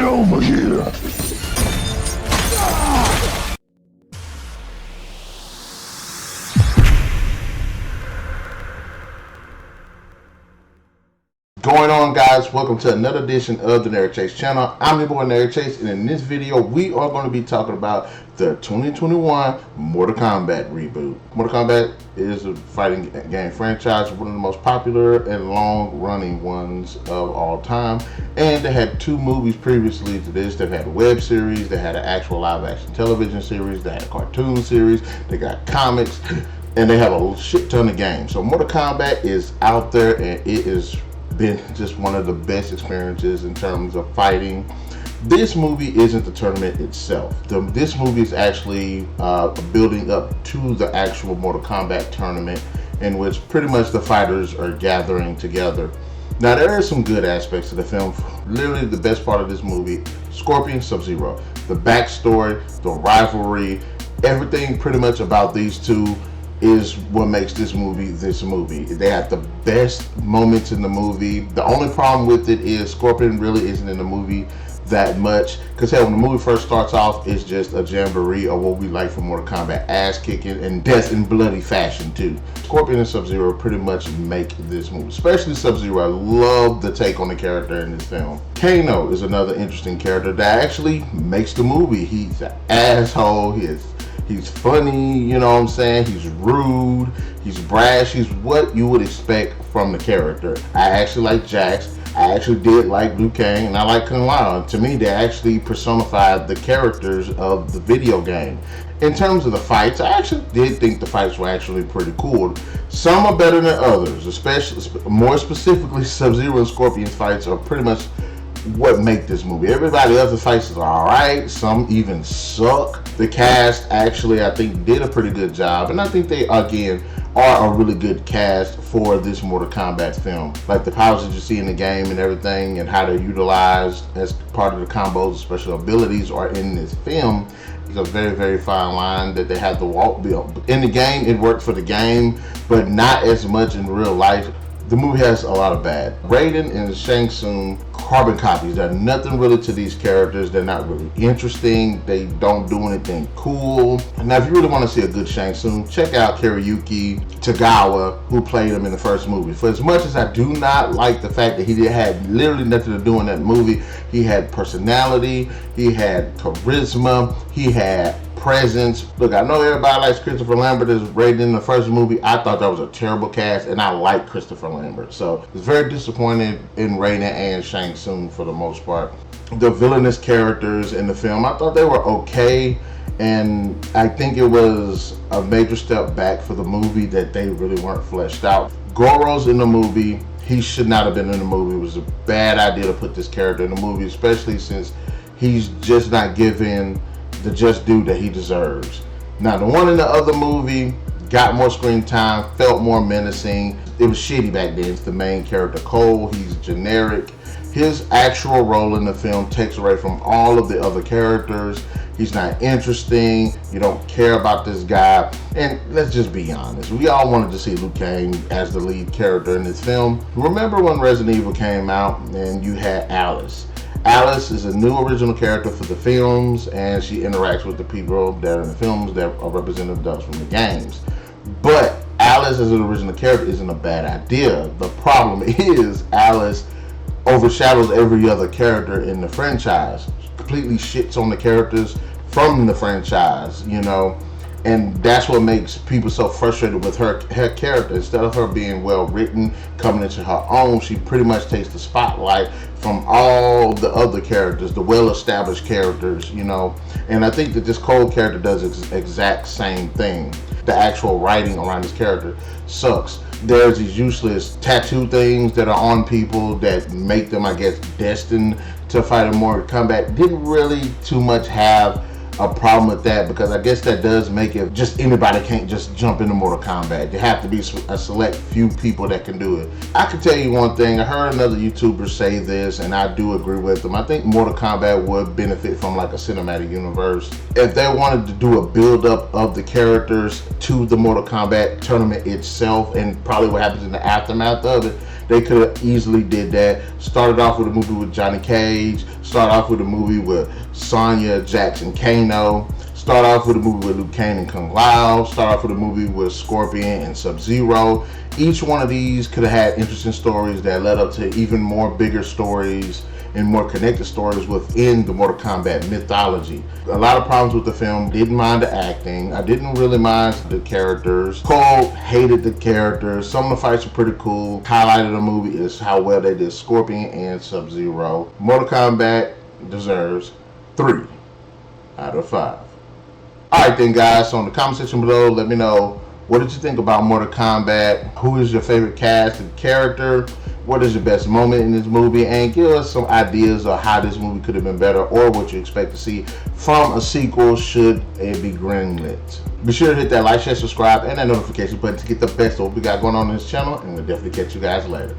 over here. Going on, guys, welcome to another edition of the Narik Chase channel. I'm your boy Narik Chase, and in this video we are going to be talking about the 2021 Mortal Kombat reboot. Mortal Kombat is a fighting game franchise, one of the most popular and long-running ones of all time, and they had two movies previously to this. They had a web series, they had an actual live-action television series, they had a cartoon series, they got comics, and they have a shit ton of games. So Mortal Kombat is out there, and it is been just one of the best experiences in terms of fighting. This movie isn't the tournament itself. This movie is actually building up to the actual Mortal Kombat tournament, in which pretty much the fighters are gathering together. Now, there are some good aspects of the film. Literally the best part of this movie: Scorpion, Sub-Zero, the backstory, the rivalry, everything pretty much about these two is what makes this movie. They have the best moments in the movie. The only problem with it is Scorpion really isn't in the movie that much, because hell, when the movie first starts off, it's just a jamboree of what we like from Mortal Kombat: ass kicking and death in bloody fashion too. Scorpion and Sub-Zero pretty much make this movie, especially Sub-Zero. I love the take on the character in this film. Kano is another interesting character that actually makes the movie. He's an asshole. He's funny, you know what I'm saying? He's rude, he's brash, he's what you would expect from the character. I actually like Jax, I actually did like Liu Kang, and I like Kung Lao. To me, they actually personified the characters of the video game. In terms of the fights, I actually did think the fights were actually pretty cool. Some are better than others, especially, more specifically, Sub-Zero and Scorpion's fights are pretty much what make this movie. Everybody else's fights are alright, some even suck. The cast actually, I think, did a pretty good job, and I think they, again, are a really good cast for this Mortal Kombat film. Like the powers that you see in the game and everything, and how they're utilized as part of the combos, special abilities are in this film. It's a very, very fine line that they have to walk. In the game, it worked for the game, but not as much in real life. The movie has a lot of bad. Raiden and Shang Tsung, carbon copies. They're nothing really to these characters. They're not really interesting. They don't do anything cool. Now, if you really want to see a good Shang Tsung, check out Hiroyuki Sanada, who played him in the first movie. For as much as I do not like the fact that he had literally nothing to do in that movie, he had personality, he had charisma, he had presence. Look, I know everybody likes Christopher Lambert as Raiden in the first movie. I thought that was a terrible cast, and I like Christopher Lambert. So I was very disappointed in Raiden and Shang Tsung for the most part. The villainous characters in the film, I thought they were okay, and I think it was a major step back for the movie that they really weren't fleshed out. Goro's in the movie. He should not have been in the movie. It was a bad idea to put this character in the movie, especially since he's just not given the just due that he deserves. Now, the one in the other movie got more screen time, felt more menacing. It was shitty back then. It's the main character, Cole. He's generic. His actual role in the film takes away from all of the other characters. He's not interesting. You don't care about this guy. And let's just be honest, we all wanted to see Liu Kang as the lead character in this film. Remember when Resident Evil came out and you had Alice? Alice is a new original character for the films, and she interacts with the people that are in the films that are representatives from the games. But Alice as an original character isn't a bad idea. The problem is Alice overshadows every other character in the franchise. She completely shits on the characters from the franchise, you know, and that's what makes people so frustrated with her character. Instead of her being well written, coming into her own, she pretty much takes the spotlight from all the other characters, the well-established characters, you know. And I think that this Cole character does exact same thing. The actual writing around this character sucks. There's these useless tattoo things that are on people that make them, I guess, destined to fight in Mortal Kombat. Didn't really too much have a problem with that, because I guess that does make it just anybody can't just jump into Mortal Kombat. There have to be a select few people that can do it. I can tell you one thing, I heard another YouTuber say this, and I do agree with them. I think Mortal Kombat would benefit from like a cinematic universe. If they wanted to do a build up of the characters to the Mortal Kombat tournament itself, and probably what happens in the aftermath of it, They could have easily did that. Started off with a movie with Johnny Cage. Started off with a movie with Sonya Jackson Kano. Start off with a movie with Liu Kang and Kung Lao. Start off with a movie with Scorpion and Sub-Zero. Each one of these could have had interesting stories that led up to even more bigger stories and more connected stories within the Mortal Kombat mythology. A lot of problems with the film. Didn't mind the acting. I didn't really mind the characters. Cole hated the characters. Some of the fights are pretty cool. Highlight of the movie is how well they did Scorpion and Sub-Zero. Mortal Kombat deserves 3 out of 5. Alright then guys, so in the comment section below, let me know, what did you think about Mortal Kombat? Who is your favorite cast and character? What is your best moment in this movie? And give us some ideas of how this movie could have been better, or what you expect to see from a sequel should it be greenlit. Be sure to hit that like, share, subscribe, and that notification button to get the best of what we got going on in this channel, and we'll definitely catch you guys later.